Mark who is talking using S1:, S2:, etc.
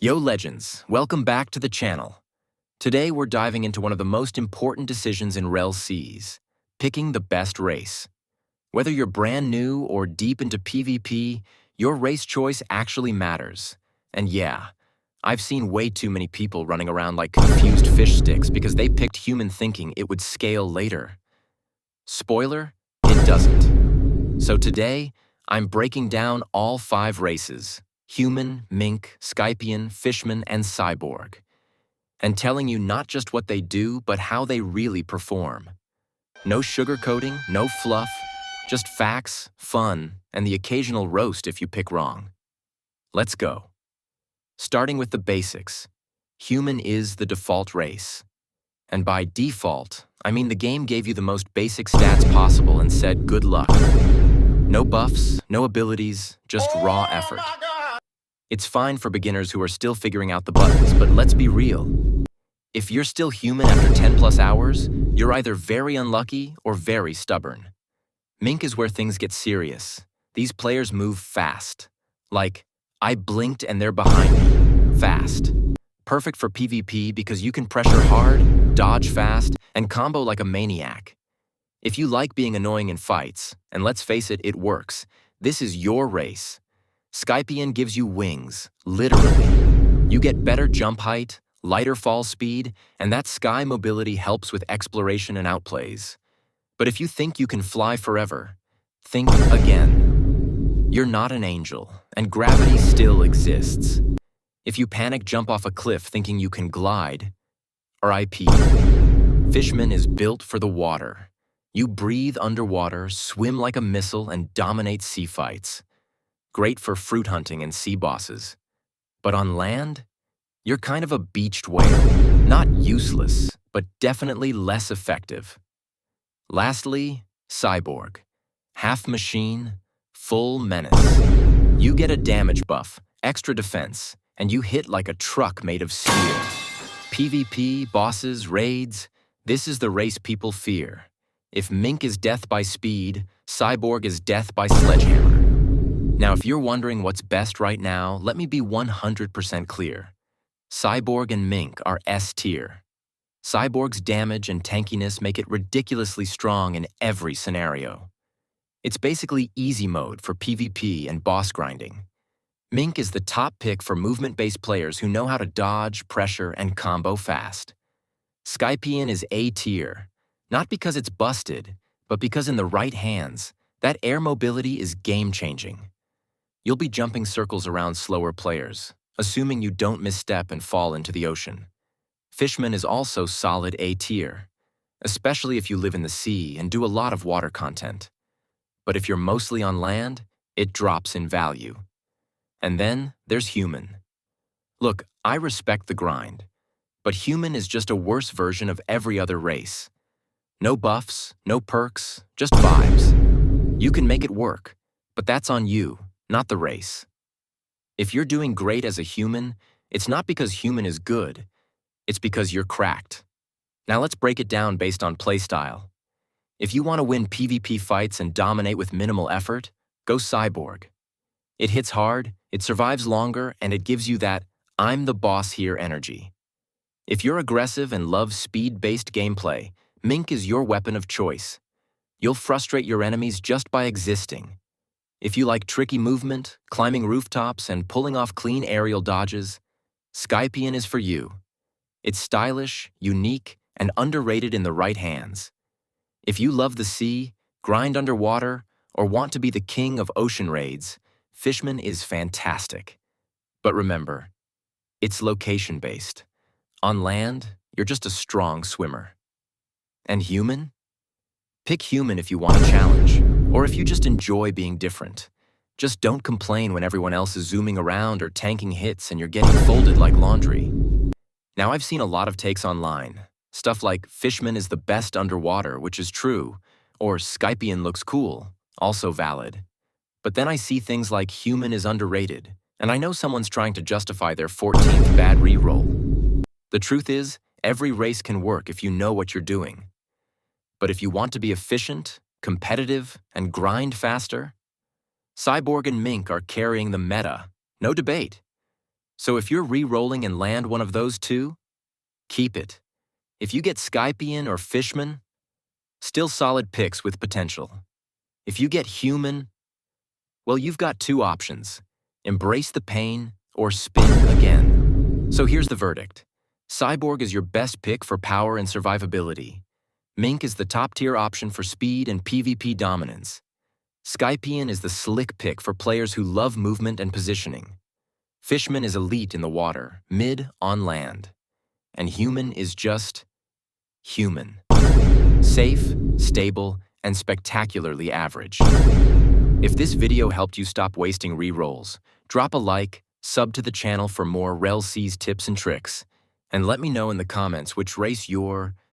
S1: Yo legends, welcome back to the channel. Today we're diving into one of the most important decisions in Rell seas, picking the best race. Whether you're brand new or deep into PvP, your race choice actually matters. And yeah, I've seen way too many people running around like confused fish sticks because they picked human thinking it would scale later. Spoiler, it doesn't. So today, I'm breaking down all 5 races: human, mink, Skypian, fishman, and cyborg, and telling you not just what they do, but how they really perform. No sugarcoating, no fluff, just facts, fun, and the occasional roast if you pick wrong. Let's go. Starting with the basics, human is the default race. And by default, I mean the game gave you the most basic stats possible and said good luck. No buffs, no abilities, just raw effort. It's fine for beginners who are still figuring out the buttons, but let's be real. If you're still human after 10 plus hours, you're either very unlucky or very stubborn. Mink is where things get serious. These players move fast. Like, I blinked and they're behind me. Fast. Perfect for PvP because you can pressure hard, dodge fast, and combo like a maniac. If you like being annoying in fights, and let's face it, it works, this is your race. Skypian gives you wings, literally. You get better jump height, lighter fall speed, and that sky mobility helps with exploration and outplays. But if you think you can fly forever, think again. You're not an angel, and gravity still exists. If you panic jump off a cliff thinking you can glide, RIP. Fishman is built for the water. You breathe underwater, swim like a missile, and dominate sea fights. Great for fruit hunting and sea bosses. But on land, you're kind of a beached whale. Not useless, but definitely less effective. Lastly, cyborg. Half machine, full menace. You get a damage buff, extra defense, and you hit like a truck made of steel. PvP, bosses, raids, this is the race people fear. If Mink is death by speed, Cyborg is death by sledgehammer. Now, if you're wondering what's best right now, let me be 100% clear. Cyborg and Mink are S tier. Cyborg's damage and tankiness make it ridiculously strong in every scenario. It's basically easy mode for PvP and boss grinding. Mink is the top pick for movement-based players who know how to dodge, pressure, and combo fast. Skypian is A tier, not because it's busted, but because in the right hands, that air mobility is game-changing. You'll be jumping circles around slower players, assuming you don't misstep and fall into the ocean. Fishman is also solid A tier, especially if you live in the sea and do a lot of water content. But if you're mostly on land, it drops in value. And then there's human. Look, I respect the grind, but human is just a worse version of every other race. No buffs, no perks, just vibes. You can make it work, but that's on you, not the race. If you're doing great as a human, it's not because human is good, it's because you're cracked. Now let's break it down based on playstyle. If you want to win PvP fights and dominate with minimal effort, go cyborg. It hits hard, it survives longer, and it gives you that I'm the boss here energy. If you're aggressive and love speed-based gameplay, Mink is your weapon of choice. You'll frustrate your enemies just by existing. If you like tricky movement, climbing rooftops, and pulling off clean aerial dodges, Skypian is for you. It's stylish, unique, and underrated in the right hands. If you love the sea, grind underwater, or want to be the king of ocean raids, Fishman is fantastic. But remember, it's location-based. On land, you're just a strong swimmer. And human? Pick human if you want a challenge, or if you just enjoy being different. Just don't complain when everyone else is zooming around or tanking hits and you're getting folded like laundry. Now, I've seen a lot of takes online. Stuff like Fishman is the best underwater, which is true, or Skypian looks cool, also valid. But then I see things like human is underrated, and I know someone's trying to justify their 14th bad reroll. The truth is, every race can work if you know what you're doing. But if you want to be efficient, competitive, and grind faster, Cyborg and Mink are carrying the meta, no debate. So if you're re-rolling and land one of those two, keep it. If you get Skypian or Fishman, still solid picks with potential. If you get Human, well, you've got two options. Embrace the pain or spin again. So here's the verdict. Cyborg is your best pick for power and survivability. Mink is the top-tier option for speed and PvP dominance. Skypian is the slick pick for players who love movement and positioning. Fishman is elite in the water, mid on land. And Human is just human. Safe, stable, and spectacularly average. If this video helped you stop wasting re-rolls, drop a like, sub to the channel for more Rell Seas tips and tricks, and let me know in the comments which race you're